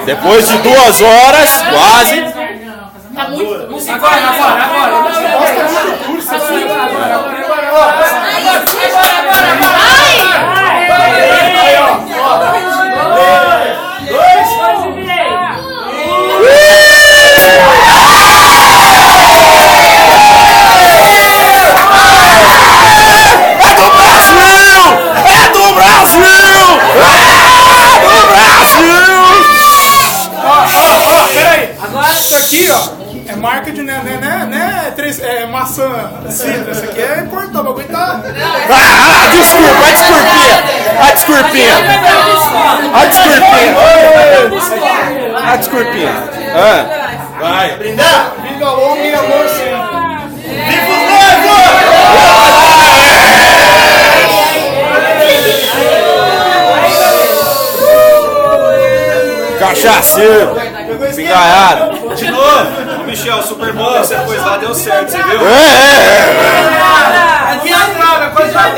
Depois de 2 horas, quase. Tá muito. Isso aqui, ó, é marca de é maçã cidra. Isso aqui é importante, o bagulho tá. Desculpa, a desculpinha. A desculpinha. Vai. Vida longa e amor sempre. Viva os noivos! Cachaceiro. Pingaiado. De novo, ô Michel, Super Bowl você pôs lá, deu certo, você viu? Aqui é a droga, coisa da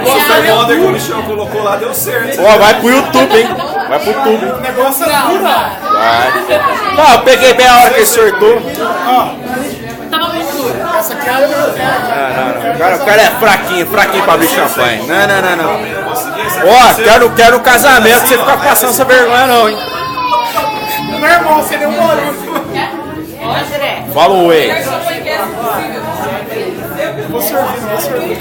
O Super Bowl que o Michel colocou lá, deu certo. Ó, vai pro YouTube, hein? Vai pro YouTube. O negócio é pura. Vai. Não, eu peguei bem a hora que ele sortou. Essa aqui é a O cara é fraquinho pra abrir champanhe. Não. Ó, quero um casamento, você ficar passando essa vergonha não, hein? Meu irmão, você deu um barulho. Fala o Way. Vou servir.